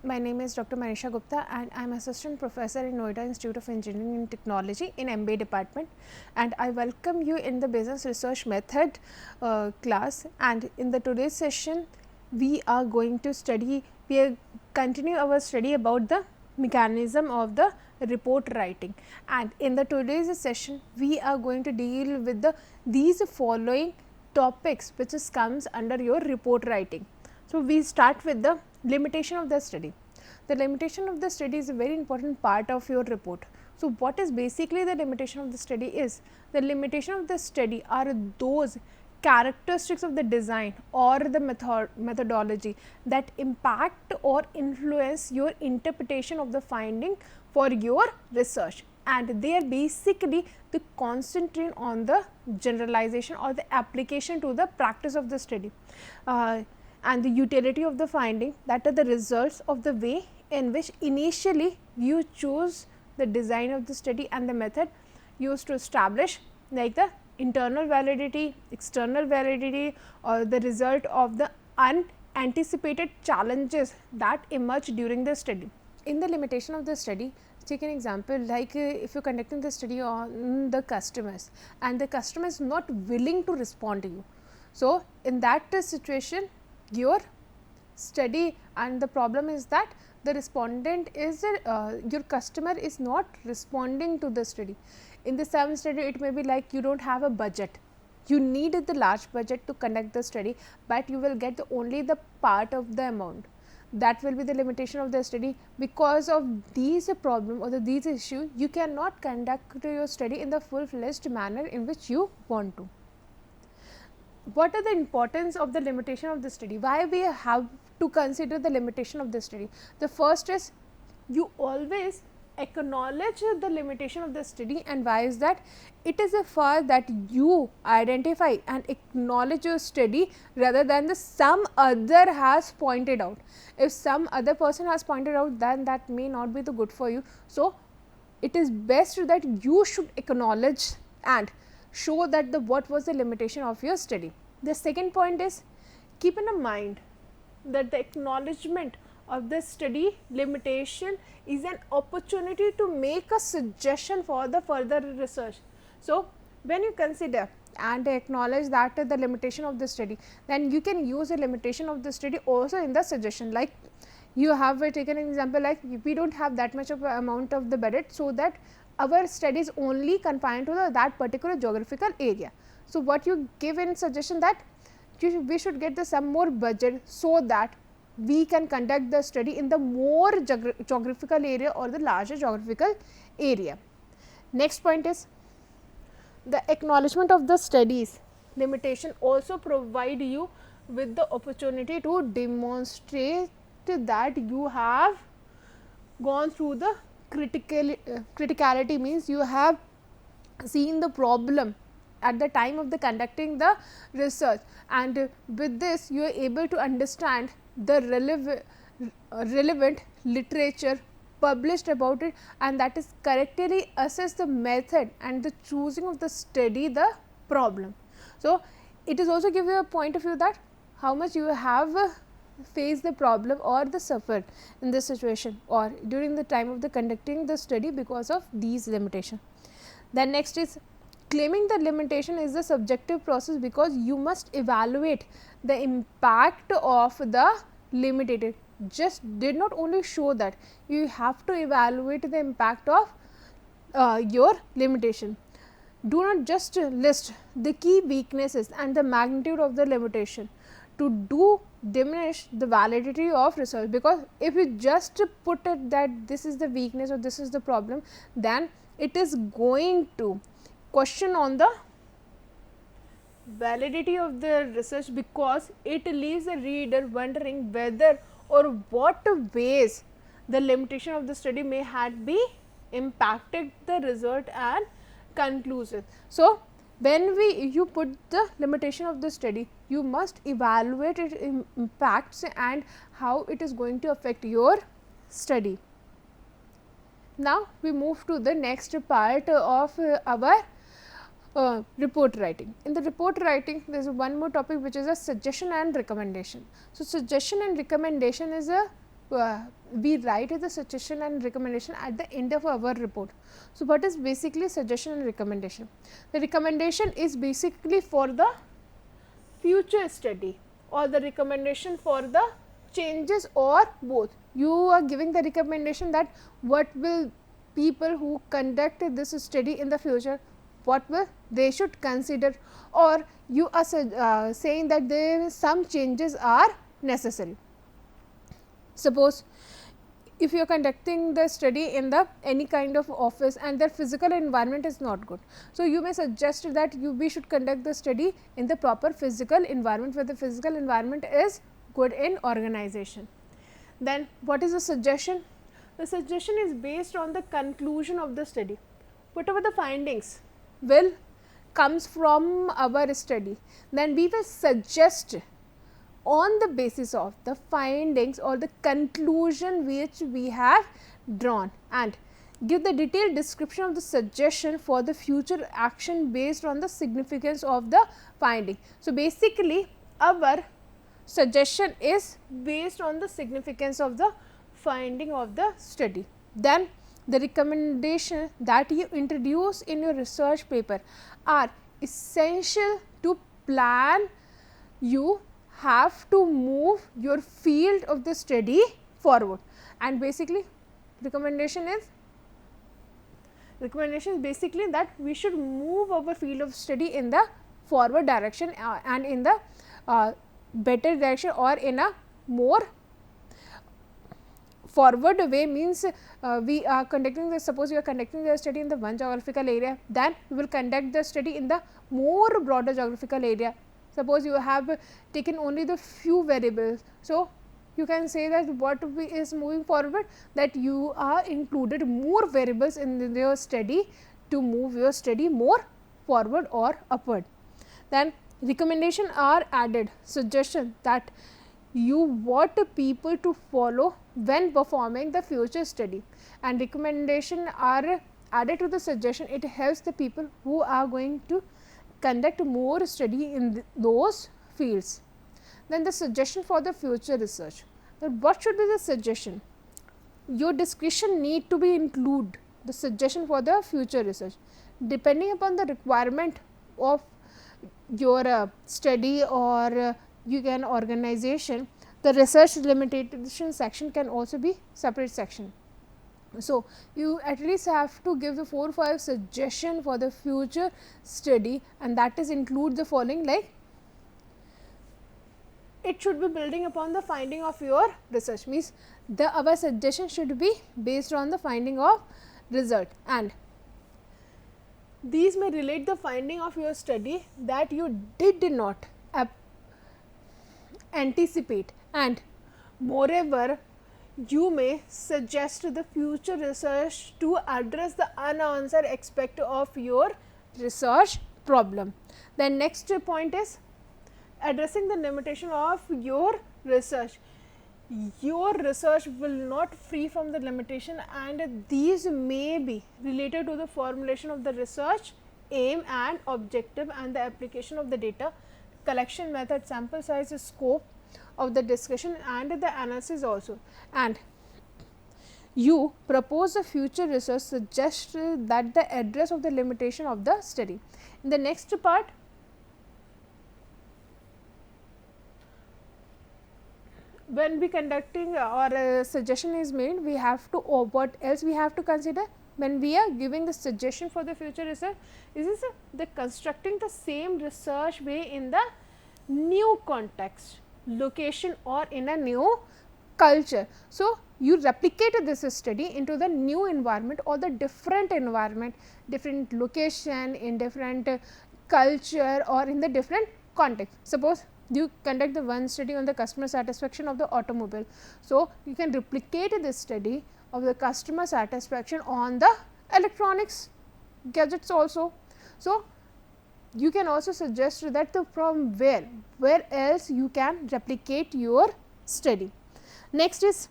My name is Dr. Manisha Gupta and I am Assistant Professor in Noida Institute of Engineering and Technology in MBA department, and I welcome you in the Business Research Method class. And in the today's session we are going to continue our study about the mechanism of the report writing, and in the today's session we are going to deal with these following topics which comes under your report writing. So, we start with the limitation of the study. The limitation of the study is a very important part of your report. So, what is basically the limitation of the study is? The limitation of the study are those characteristics of the design or the methodology that impact or influence your interpretation of the finding for your research, and they are basically the concentrate on the generalization or the application to the practice of the study. And the utility of the finding, that are the results of the way in which initially you choose the design of the study and the method used to establish like the internal validity, external validity, or the result of the unanticipated challenges that emerge during the study. In the limitation of the study, take an example like if you are conducting the study on the customers and the customer is not willing to respond to you. So, in that situation your study, and the problem is that the respondent is your customer is not responding to the study. In the same study it may be like you do not have a budget, you need the large budget to conduct the study, but you will get only the part of the amount. That will be the limitation of the study. Because of these problem or these issue, you cannot conduct your study in the full-fledged manner in which you want to. What are the importance of the limitation of the study? Why we have to consider the limitation of the study? The first is you always acknowledge the limitation of the study, and why is that? It is a fact that you identify and acknowledge your study rather than the some other has pointed out. If some other person has pointed out, then that may not be the good for you. So, it is best that you should acknowledge and show that what was the limitation of your study. The second point is, keep in mind that the acknowledgement of the study limitation is an opportunity to make a suggestion for the further research. So, when you consider and acknowledge that the limitation of the study, then you can use the limitation of the study also in the suggestion. Like you have taken an example like we do not have that much of amount of the budget, so that our study is only confined to that particular geographical area. So, what you give in suggestion that we should get some more budget, so that we can conduct the study in the more geographical area or the larger geographical area. Next point is the acknowledgement of the studies limitation also provide you with the opportunity to demonstrate that you have gone through the criticality, means you have seen the problem at the time of the conducting the research, and with this you are able to understand the relevant literature published about it, and that is correctly assess the method and the choosing of the study the problem. So, it is also give you a point of view that how much you have face the problem or the suffer in this situation or during the time of the conducting the study because of these limitations. Then next is claiming the limitation is a subjective process, because you must evaluate the impact of the limited. Just did not only show that, you have to evaluate the impact of your limitation. Do not just list the key weaknesses and the magnitude of the limitation to diminish the validity of research, because if you just put it that this is the weakness or this is the problem, then it is going to question on the validity of the research, because it leaves the reader wondering whether or what ways the limitation of the study may have be impacted the result and conclusion. So, when you put the limitation of the study, you must evaluate its impacts and how it is going to affect your study. Now, we move to the next part of our report writing. In the report writing, there is one more topic which is a suggestion and recommendation. So, suggestion and recommendation is a we write the suggestion and recommendation at the end of our report. So, what is basically suggestion and recommendation? The recommendation is basically for the future study, or the recommendation for the changes, or both. You are giving the recommendation that what will people who conduct this study in the future, what will they should consider, or you are saying that there some changes are necessary. Suppose if you are conducting the study in the any kind of office and their physical environment is not good. So, you may suggest that we should conduct the study in the proper physical environment, where the physical environment is good in organization. Then what is the suggestion? The suggestion is based on the conclusion of the study. Whatever the findings will comes from our study, then we will suggest on the basis of the findings or the conclusion which we have drawn, and give the detailed description of the suggestion for the future action based on the significance of the finding. So, basically our suggestion is based on the significance of the finding of the study. Then the recommendation that you introduce in your research paper are essential to plan. You have to move your field of the study forward, and basically recommendation is basically that we should move our field of study in the forward direction and in the better direction, or in a more forward way. Means we are conducting the, suppose you are conducting the study in the one geographical area, then we will conduct the study in the more broader geographical area. Suppose you have taken only the few variables. So, you can say that what is moving forward, that you are included more variables in your study to move your study more forward or upward. Then recommendation are added, suggestion that you want people to follow when performing the future study, and recommendation are added to the suggestion. It helps the people who are going to conduct more study in those fields. Then the suggestion for the future research. Then what should be the suggestion? Your discretion need to be include the suggestion for the future research depending upon the requirement of your study or you can organization. The research limitation section can also be separate section. So, you at least have to give the 4 or 5 suggestion for the future study, and that is include the following, like it should be building upon the finding of your research, means the our suggestion should be based on the finding of result, and these may relate the finding of your study that you did not anticipate, and moreover you may suggest the future research to address the unanswered aspect of your research problem. The next point is addressing the limitation of your research. Your research will not free from the limitation, and these may be related to the formulation of the research aim and objective, and the application of the data collection method, sample size, scope of the discussion, and the analysis also. And you propose a future research suggest that the address of the limitation of the study. In the next part, when we conducting or a suggestion is made, we have to, or what else we have to consider when we are giving the suggestion for the future research, is the constructing the same research way in the new context, location, or in a new culture. So, you replicate this study into the new environment or the different environment, different location, in different culture, or in the different context. Suppose you conduct the one study on the customer satisfaction of the automobile. So, you can replicate this study of the customer satisfaction on the electronics gadgets also. So, you can also suggest that from where else you can replicate your study. Next is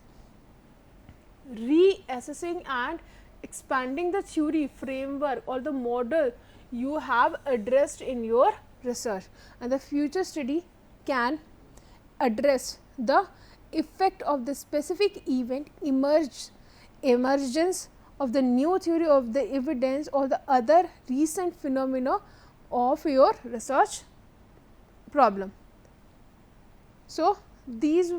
reassessing and expanding the theory, framework, or the model you have addressed in your research, and the future study can address the effect of the specific event, emergence of the new theory of the evidence or the other recent phenomena of your research problem. So, these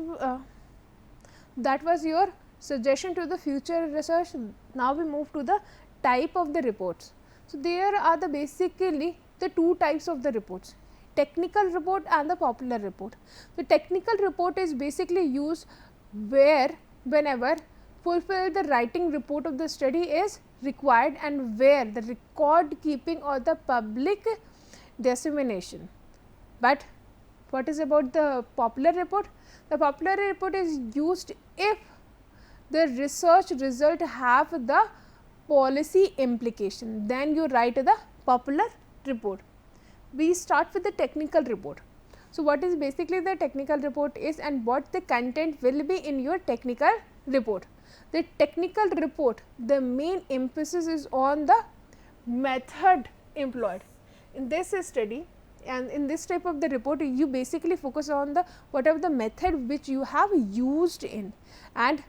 that was your suggestion to the future research. Now, we move to the type of the reports. So, there are the basically the two types of the reports, technical report and the popular report. The technical report is basically used whenever fulfill the writing report of the study is required and where the record keeping or the public dissemination. But what is about the popular report? The popular report is used if the research result have the policy implication, then you write the popular report. We start with the technical report. So, what is basically the technical report is and what the content will be in your technical report. The technical report, the main emphasis is on the method employed. In this study and in this type of the report, you basically focus on the whatever the method which you have used in and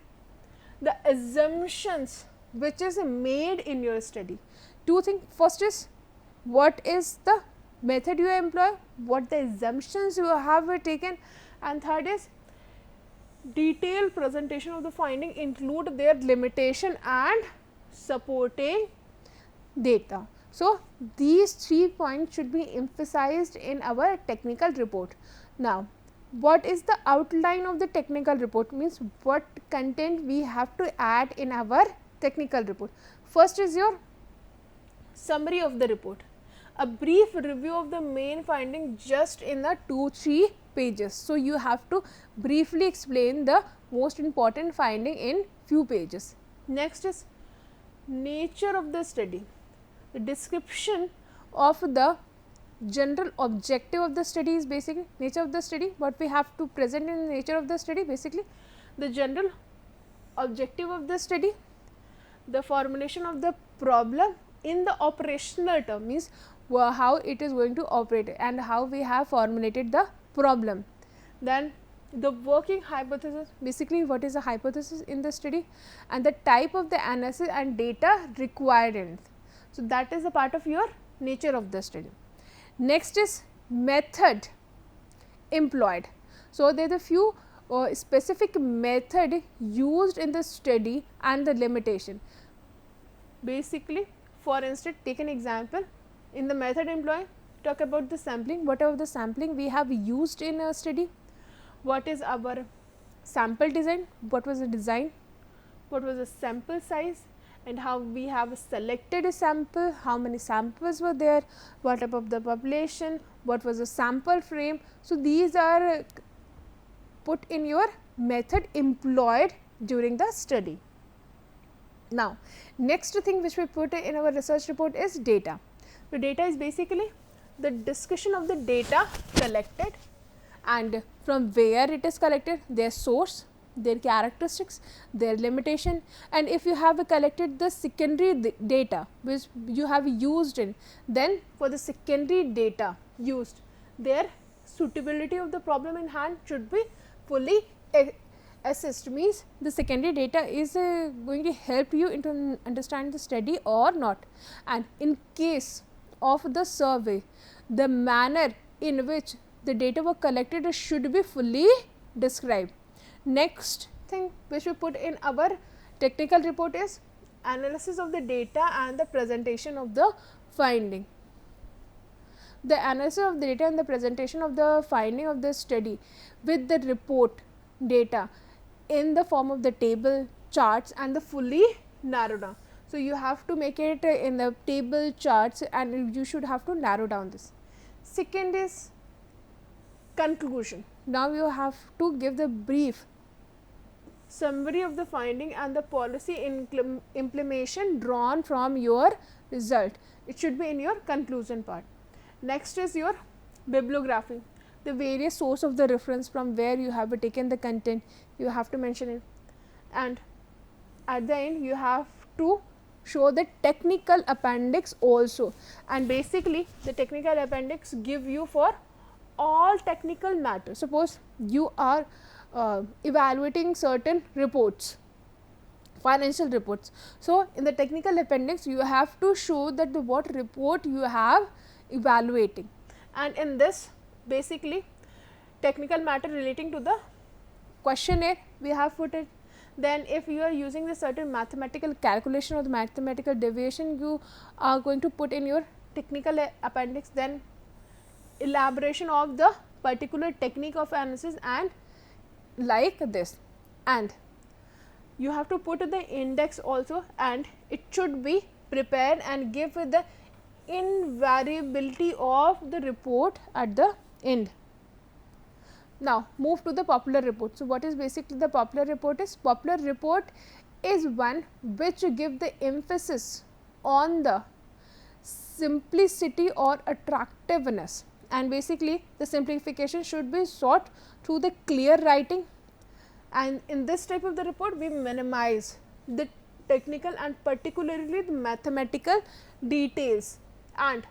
the assumptions which is made in your study. Two things, first is what is the method you employ, what the assumptions you have taken, and third is detailed presentation of the finding include their limitation and supporting data. So, these 3 points should be emphasized in our technical report. Now, what is the outline of the technical report means what content we have to add in our technical report. First is your summary of the report, a brief review of the main finding just in the 2-3 pages. So, you have to briefly explain the most important finding in few pages. Next is nature of the study, the description of the general objective of the study is basically nature of the study, what we have to present in the nature of the study, basically the general objective of the study, the formulation of the problem in the operational term means how it is going to operate and how we have formulated the problem. Then the working hypothesis, basically what is the hypothesis in the study and the type of the analysis and data required in it. So, that is a part of your nature of the study. Next is method employed. So, there are a few specific method used in the study and the limitation. Basically, for instance, take an example in the method employed, talk about the sampling, whatever the sampling we have used in a study, what is our sample design, what was the design, what was the sample size and how we have selected a sample, how many samples were there, what about the population, what was the sample frame. So, these are put in your method employed during the study. Now, next thing which we put in our research report is data. The data is basically the discussion of the data collected and from where it is collected, their source, their characteristics, their limitation, and if you have collected the secondary data which you have used in, then for the secondary data used, their suitability of the problem in hand should be fully assessed, means the secondary data is going to help you into understand the study or not, and in case of the survey, the manner in which the data were collected should be fully described. Next thing which we put in our technical report is analysis of the data and the presentation of the finding. The analysis of the data and the presentation of the finding of the study with the report data in the form of the table, charts and the fully narrowed down. So, you have to make it in the table, charts and you should have to narrow down this. Second is conclusion. Now, you have to give the brief summary of the finding and the policy implementation drawn from your result. It should be in your conclusion part. Next is your bibliography, the various source of the reference from where you have taken the content, you have to mention it, and at the end you have to show the technical appendix also, and basically the technical appendix give you for all technical matters. Suppose you are evaluating certain reports, financial reports. So, in the technical appendix you have to show that the what report you have evaluating, and in this basically technical matter relating to the questionnaire we have put it. Then if you are using the certain mathematical calculation or the mathematical deviation, you are going to put in your technical appendix. Then elaboration of the particular technique of analysis and like this, and you have to put the index also, and it should be prepared and give the invariability of the report at the end. Now, move to the popular report. So, what is basically the popular report is? Popular report is one which give the emphasis on the simplicity or attractiveness, and basically the simplification should be sought through the clear writing, and in this type of the report we minimize the technical and particularly the mathematical details, and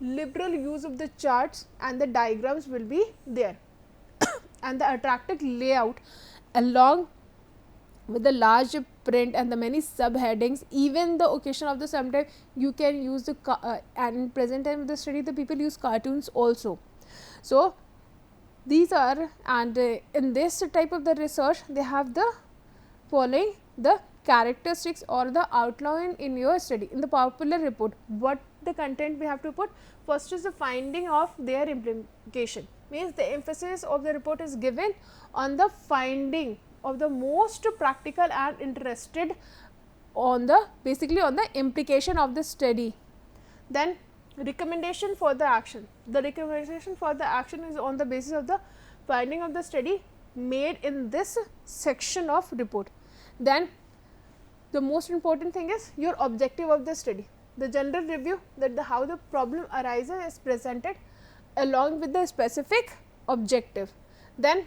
liberal use of the charts and the diagrams will be there and the attractive layout along with the large print and the many subheadings. Even the occasion of the sometime you can use the and in present time of the study the people use cartoons also. So, these are, and in this type of the research they have the following the characteristics or the outline in your study. In the popular report, what the content we have to put? First is the finding of their implication, means the emphasis of the report is given on the finding of the most practical and interested on the basically on the implication of the study. Then recommendation for the action. The recommendation for the action is on the basis of the finding of the study made in this section of report. Then the most important thing is your objective of the study. The general review, that the how the problem arises is presented along with the specific objective. Then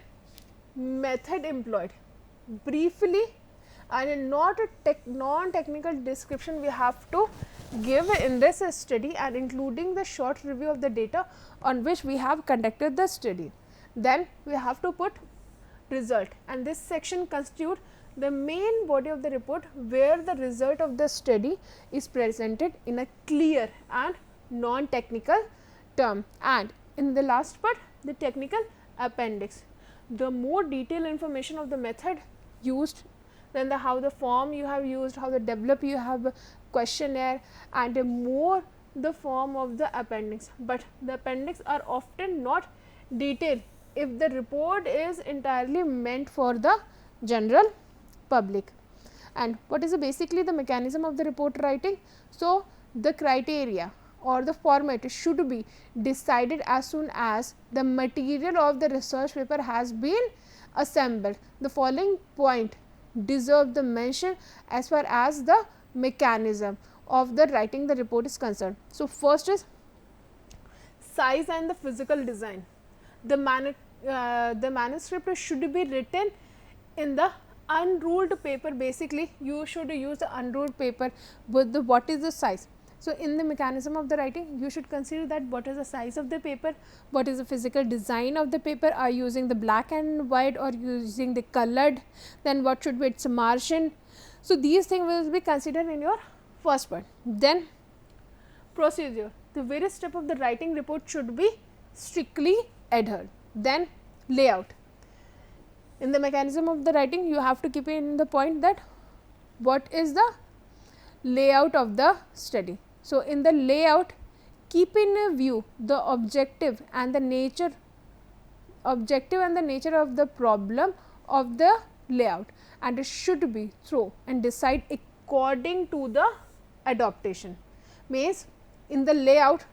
method employed, briefly and in not a non-technical description we have to give in this study, and including the short review of the data on which we have conducted the study. Then we have to put result, and this section constitute the main body of the report where the result of the study is presented in a clear and non-technical term. And in the last part, the technical appendix, the more detailed information of the method used, then the how the form you have used, how the develop you have questionnaire, and more the form of the appendix. But the appendix are often not detailed if the report is entirely meant for the general public. And what is basically the mechanism of the report writing? So, the criteria or the format should be decided as soon as the material of the research paper has been assembled. The following point deserve the mention as far as the mechanism of the writing the report is concerned. So, first is size and the physical design. The manuscript should be written in the unruled paper. Basically, you should use the unruled paper with the what is the size. So, in the mechanism of the writing, you should consider that what is the size of the paper, what is the physical design of the paper, are you using the black and white or using the colored, then what should be its margin. So, these things will be considered in your first part. Then procedure, the various step of the writing report should be strictly adhered. Then layout, in the mechanism of the writing you have to keep in the point that what is the layout of the study. So, in the layout keep in view the objective and the nature of the problem of the layout, and it should be through and decide according to the adaptation. Means in the layout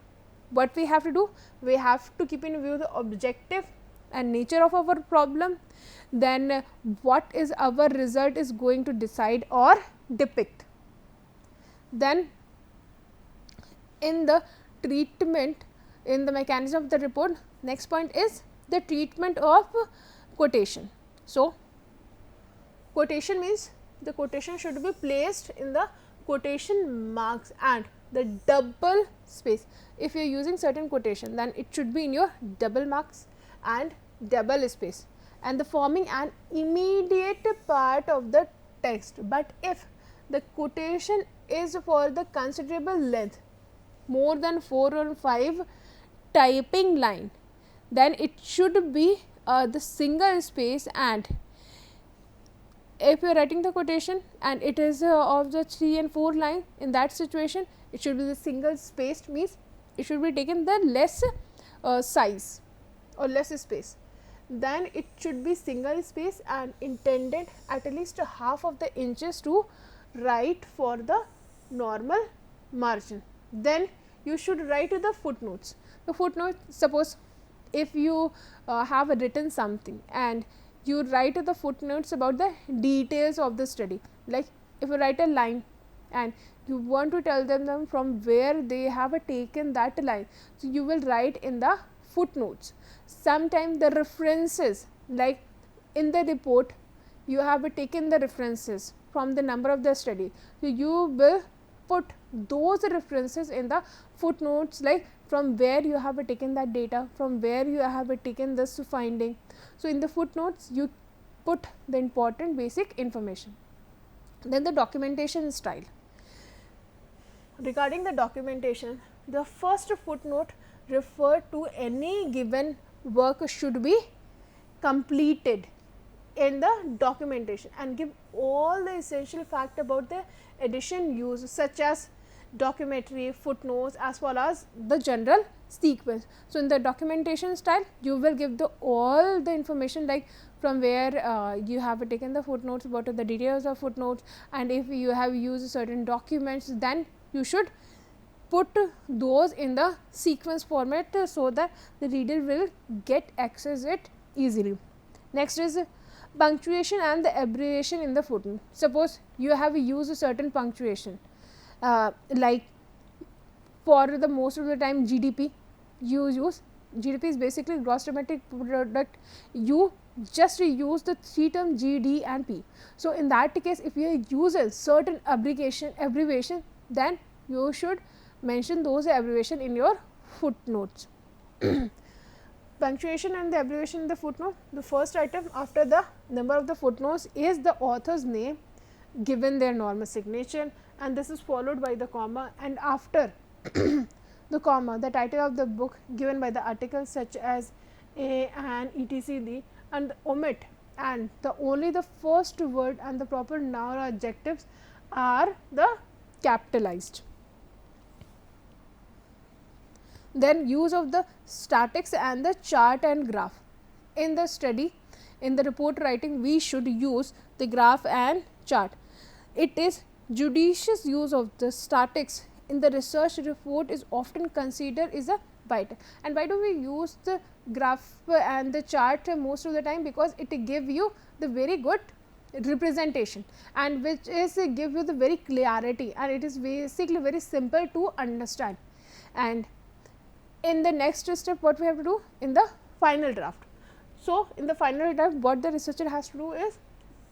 what we have to do, we have to keep in view the objective and nature of our problem, then what is our result is going to decide or depict. Then in the treatment, in the mechanism of the report, next point is the treatment of quotation. So, quotation means the quotation should be placed in the quotation marks and the double space. If you are using certain quotation, then it should be in your double marks and double space. and the forming an immediate part of the text. But if the quotation is for the considerable length, more than 4 or 5 typing line, then it should be the single space, and if you are writing the quotation and it is of the 3 and 4 line, in that situation it should be the single spaced, means it should be taken the less size or less space. Then it should be single space and intended at least half of the inches to write for the normal margin. Then you should write the footnotes. The footnote, suppose if you have written something and you write the footnotes about the details of the study, like if you write a line and you want to tell them from where they have taken that line, so you will write in the footnotes. Sometimes the references, like in the report you have taken the references from the number of the study, so you will put those references in the footnotes, like from where you have taken that data, from where you have taken this finding. So, in the footnotes you put the important basic information. Then the documentation style. Regarding the documentation, the first footnote refer to any given work should be completed in the documentation and give all the essential fact about the edition used, such as documentary, footnotes, as well as the general sequence. So, in the documentation style you will give the all the information, like from where you have taken the footnotes, what are the details of footnotes, and if you have used certain documents, then you should put those in the sequence format, so that the reader will get access it easily. Next is punctuation and the abbreviation in the footnote. Suppose you have used a certain punctuation, like for the most of the time GDP, you use GDP is basically gross domestic product, you just use the 3 term G, D and P. So, in that case if you use a certain abbreviation, then you should mention those abbreviation in your footnotes. Punctuation and the abbreviation in the footnote. The first item after the number of the footnotes is the author's name given their normal signature, and this is followed by the comma, and after the comma the title of the book given by the article such as A and etc, and omit and the only the first word and the proper noun or adjectives are the capitalized. Then use of the statics and the chart and graph. In the study, in the report writing, we should use the graph and chart. It is judicious use of the statics in the research report is often considered is a vital. And why do we use the graph and the chart most of the time? Because it give you the very good representation, and which is give you the very clarity, and it is basically very simple to understand. And in the next step, what we have to do in the final draft. So, in the final draft, what the researcher has to do is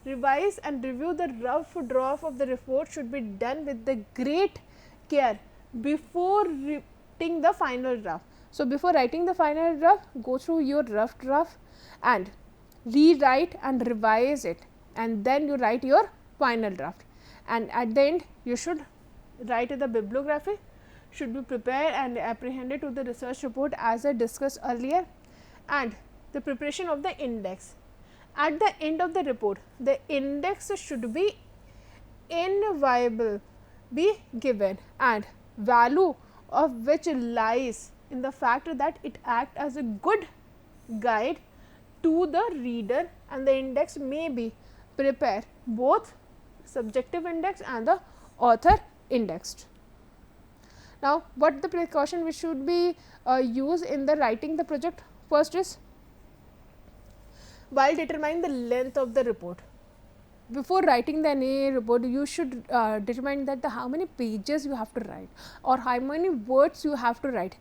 revise and review the rough draft of the report should be done with the great care before writing the final draft. So, before writing the final draft, go through your rough draft and rewrite and revise it, and then you write your final draft, and at the end you should write the bibliography should be prepared and apprehended to the research report as I discussed earlier, and the preparation of the index. At the end of the report, the index should be inviolable be given, and value of which lies in the fact that it acts as a good guide to the reader, and the index may be prepared both subjective index and the author indexed. Now, what the precaution which should be used in the writing the project? First is, while determining the length of the report, before writing the any report, you should determine that how many pages you have to write or how many words you have to write.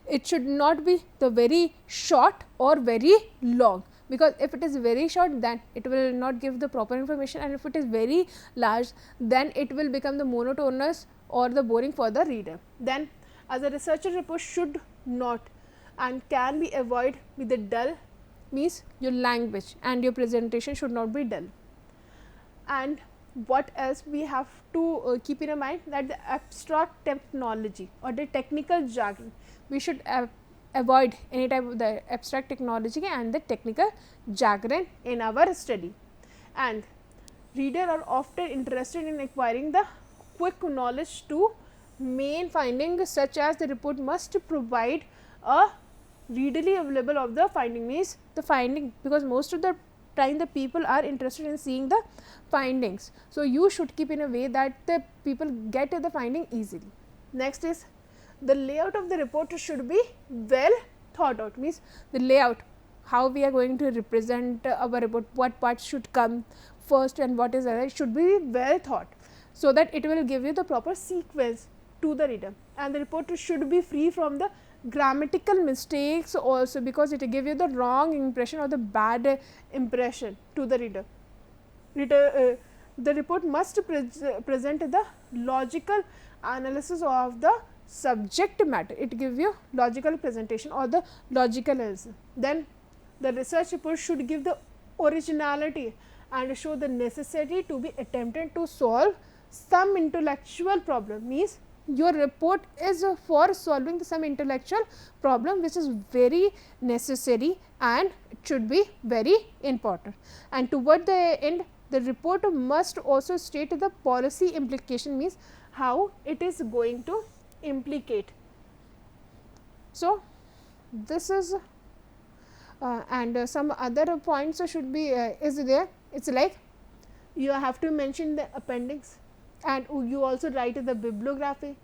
It should not be the very short or very long, because if it is very short, then it will not give the proper information, and if it is very large, then it will become the monotonous or the boring for the reader. Then, as a researcher report should not and can be avoided with the dull, means your language and your presentation should not be dull. And what else we have to keep in mind, that the abstract technology or the technical jargon, we should avoid any type of the abstract technology and the technical jargon in our study. And reader are often interested in acquiring the quick knowledge to main findings, such as the report must provide a readily available of the finding, means the finding, because most of the time the people are interested in seeing the findings. So, you should keep in a way that the people get the finding easily. Next is the layout of the report should be well thought out, means the layout, how we are going to represent our report, what parts should come first and what is other, should be well thought, so that it will give you the proper sequence to the reader. And the report should be free from the grammatical mistakes also, because it will give you the wrong impression or the bad impression to the reader. The report must present the logical analysis of the subject matter. It gives you logical presentation or the logical analysis. Then the research report should give the originality and show the necessity to be attempted to solve some intellectual problem, means your report is for solving some intellectual problem which is very necessary and it should be very important. And toward the end, the report must also state the policy implication, means how it is going to implicate. So, this is and some other points should be is there. It is like you have to mention the appendix, and you also write the bibliography.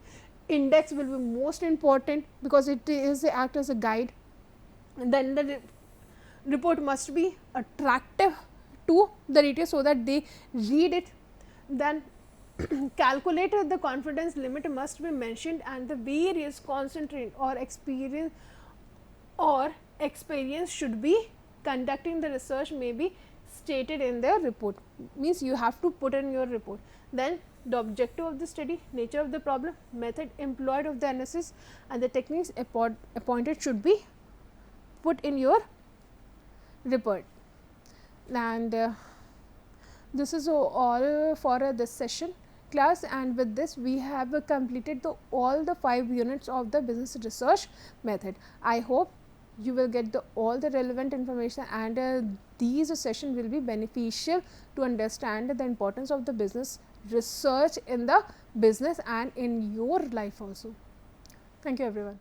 Index will be most important because it is act as a guide. And then the report must be attractive to the reader so that they read it. Then calculated the confidence limit must be mentioned, and the various concentrate or experience should be conducting the research may be stated in the report, means you have to put in your report. Then the objective of the study, nature of the problem, method employed of the analysis, and the techniques appointed should be put in your report. And this is all for this session class, and with this we have completed all the 5 units of the business research method. I hope you will get all the relevant information, and these sessions will be beneficial to understand the importance of the business research in the business and in your life also. Thank you everyone.